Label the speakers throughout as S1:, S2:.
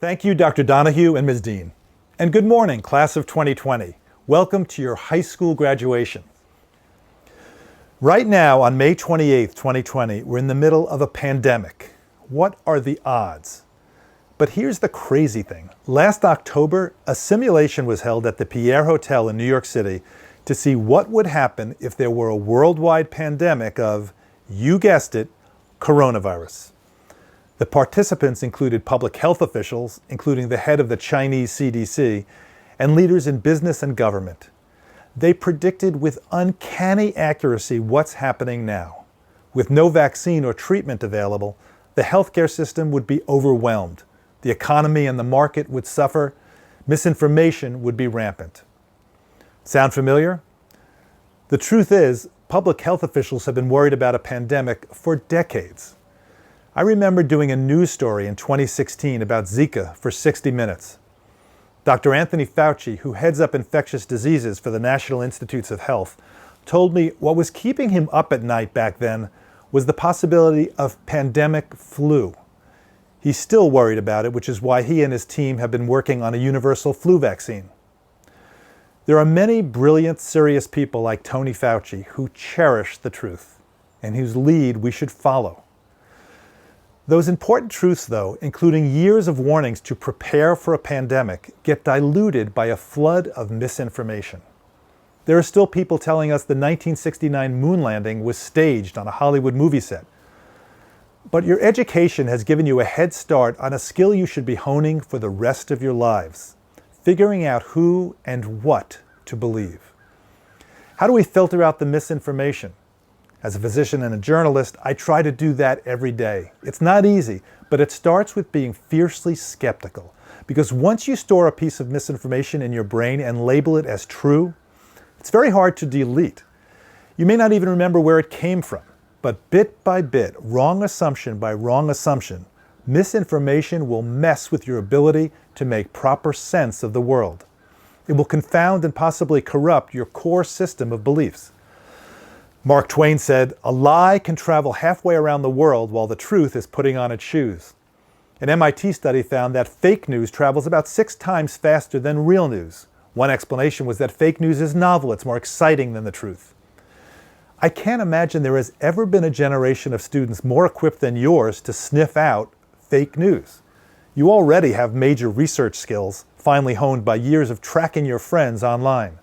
S1: Thank you, Dr. Donahue and Ms. Dean. And good morning, class of 2020. Welcome to your high school graduation. Right now, on May 28th, 2020, we're in the middle of a pandemic. What are the odds? But here's the crazy thing. Last October, a simulation was held at the Pierre Hotel in New York City to see what would happen if there were a worldwide pandemic of, you guessed it, coronavirus. The participants included public health officials, including the head of the Chinese CDC, and leaders in business and government. They predicted with uncanny accuracy what's happening now. With no vaccine or treatment available, the healthcare system would be overwhelmed. The economy and the market would suffer. Misinformation would be rampant. Sound familiar? The truth is, public health officials have been worried about a pandemic for decades. I remember doing a news story in 2016 about Zika for 60 Minutes. Dr. Anthony Fauci, who heads up infectious diseases for the National Institutes of Health, told me what was keeping him up at night back then was the possibility of pandemic flu. He's still worried about it, which is why he and his team have been working on a universal flu vaccine. There are many brilliant, serious people like Tony Fauci who cherish the truth and whose lead we should follow. Those important truths, though, including years of warnings to prepare for a pandemic, get diluted by a flood of misinformation. There are still people telling us the 1969 moon landing was staged on a Hollywood movie set. But your education has given you a head start on a skill you should be honing for the rest of your lives, figuring out who and what to believe. How do we filter out the misinformation? As a physician and a journalist, I try to do that every day. It's not easy, but it starts with being fiercely skeptical. Because once you store a piece of misinformation in your brain and label it as true, it's very hard to delete. You may not even remember where it came from, but bit by bit, wrong assumption by wrong assumption, misinformation will mess with your ability to make proper sense of the world. It will confound and possibly corrupt your core system of beliefs. Mark Twain said, "A lie can travel halfway around the world while the truth is putting on its shoes." An MIT study found that fake news travels about 6 times faster than real news. One explanation was that fake news is novel, it's more exciting than the truth. I can't imagine there has ever been a generation of students more equipped than yours to sniff out fake news. You already have major research skills, finely honed by years of tracking your friends online.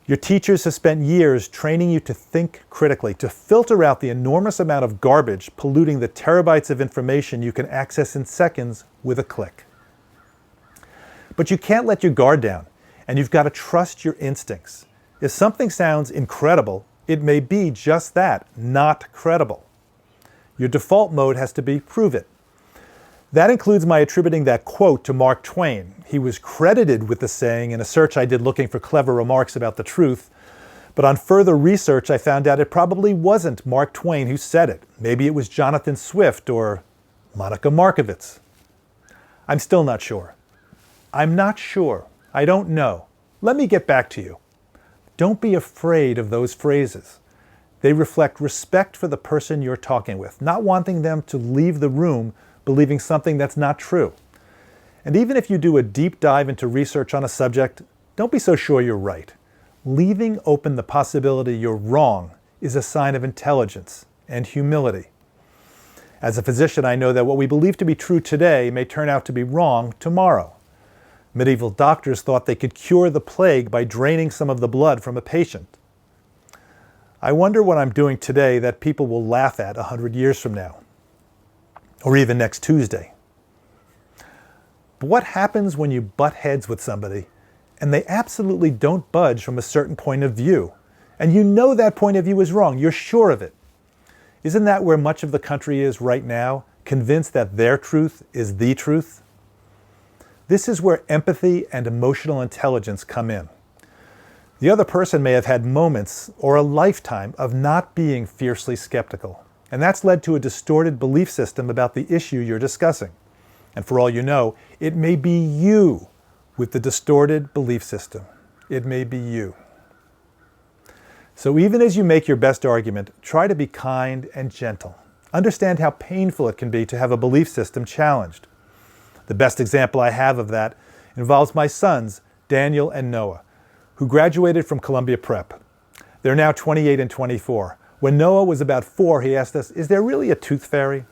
S1: Your teachers have spent years training you to think critically, to filter out the enormous amount of garbage polluting the terabytes of information you can access in seconds with a click. But you can't let your guard down, and you've got to trust your instincts. If something sounds incredible, it may be just that, not credible. Your default mode has to be prove it. That includes my attributing that quote to Mark Twain. He was credited with the saying in a search I did looking for clever remarks about the truth, but on further research I found out it probably wasn't Mark Twain who said it. Maybe it was Jonathan Swift or Monica Markovits. I'm still not sure. I'm not sure. I don't know. Let me get back to you. Don't be afraid of those phrases. They reflect respect for the person you're talking with, not wanting them to leave the room believing something that's not true. And even if you do a deep dive into research on a subject, don't be so sure you're right. Leaving open the possibility you're wrong is a sign of intelligence and humility. As a physician, I know that what we believe to be true today may turn out to be wrong tomorrow. Medieval doctors thought they could cure the plague by draining some of the blood from a patient. I wonder what I'm doing today that people will laugh at 100 years from now, or even next Tuesday. But what happens when you butt heads with somebody and they absolutely don't budge from a certain point of view? And you know that point of view is wrong, you're sure of it. Isn't that where much of the country is right now, convinced that their truth is the truth? This is where empathy and emotional intelligence come in. The other person may have had moments or a lifetime of not being fiercely skeptical. And that's led to a distorted belief system about the issue you're discussing. And for all you know, it may be you with the distorted belief system. It may be you. So even as you make your best argument, try to be kind and gentle. Understand how painful it can be to have a belief system challenged. The best example I have of that involves my sons, Daniel and Noah, who graduated from Columbia Prep. They're now 28 and 24. When Noah was about 4, he asked us, "Is there really a tooth fairy?"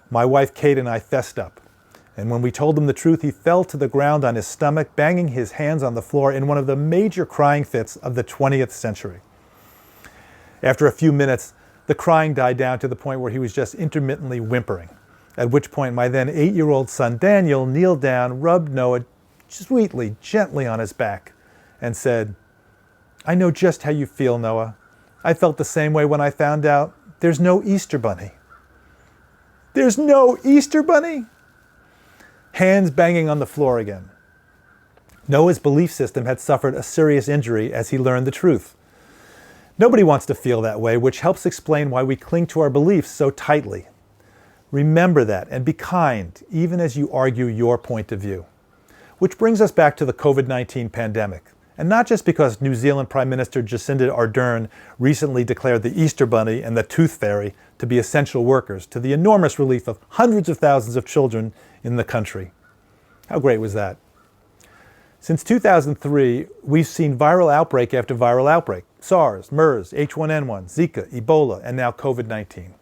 S1: My wife Kate and I fessed up. And when we told him the truth, he fell to the ground on his stomach, banging his hands on the floor in one of the major crying fits of the 20th century. After a few minutes, the crying died down to the point where he was just intermittently whimpering, at which point my then 8-year-old son Daniel kneeled down, rubbed Noah sweetly, gently on his back, and said, "I know just how you feel, Noah. I felt the same way when I found out there's no Easter Bunny." There's no Easter Bunny? Hands banging on the floor again. Noah's belief system had suffered a serious injury as he learned the truth. Nobody wants to feel that way, which helps explain why we cling to our beliefs so tightly. Remember that and be kind, even as you argue your point of view. Which brings us back to the COVID-19 pandemic. And not just because New Zealand Prime Minister Jacinda Ardern recently declared the Easter Bunny and the Tooth Fairy to be essential workers, to the enormous relief of hundreds of thousands of children in the country. How great was that? Since 2003, we've seen viral outbreak after viral outbreak. SARS, MERS, H1N1, Zika, Ebola, and now COVID-19.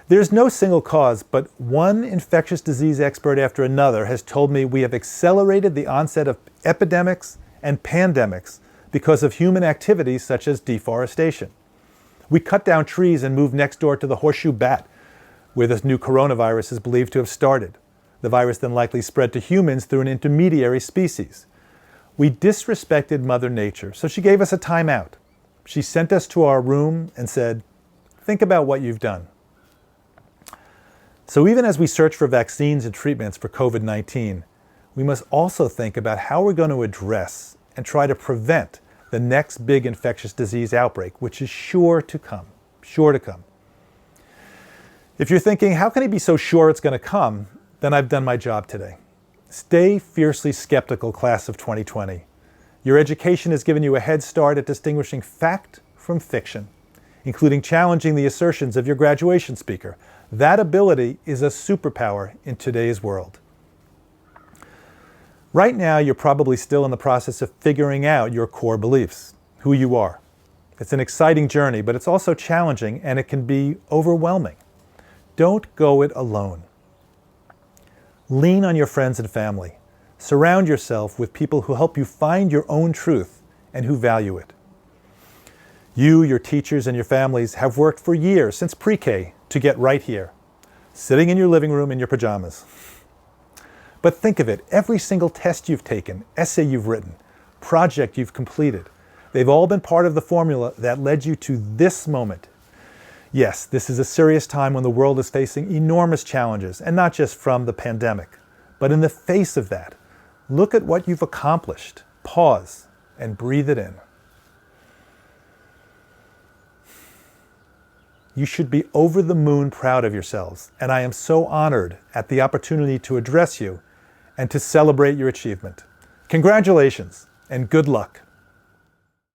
S1: There's no single cause, but one infectious disease expert after another has told me we have accelerated the onset of epidemics and pandemics because of human activities such as deforestation. We cut down trees and moved next door to the horseshoe bat, where this new coronavirus is believed to have started. The virus then likely spread to humans through an intermediary species. We disrespected Mother Nature, so she gave us a timeout. She sent us to our room and said, "Think about what you've done." So even as we search for vaccines and treatments for COVID-19, we must also think about how we're going to address and try to prevent the next big infectious disease outbreak, which is sure to come. Sure to come. If you're thinking, how can he be so sure it's going to come? Then I've done my job today. Stay fiercely skeptical, class of 2020. Your education has given you a head start at distinguishing fact from fiction, including challenging the assertions of your graduation speaker. That ability is a superpower in today's world. Right now, you're probably still in the process of figuring out your core beliefs, who you are. It's an exciting journey, but it's also challenging and it can be overwhelming. Don't go it alone. Lean on your friends and family. Surround yourself with people who help you find your own truth and who value it. You, your teachers, and your families have worked for years, since pre-K, to get right here, sitting in your living room in your pajamas. But think of it, every single test you've taken, essay you've written, project you've completed, they've all been part of the formula that led you to this moment. Yes, this is a serious time when the world is facing enormous challenges, and not just from the pandemic. But in the face of that, look at what you've accomplished. Pause and breathe it in. You should be over the moon proud of yourselves, and I am so honored at the opportunity to address you and to celebrate your achievement. Congratulations and good luck.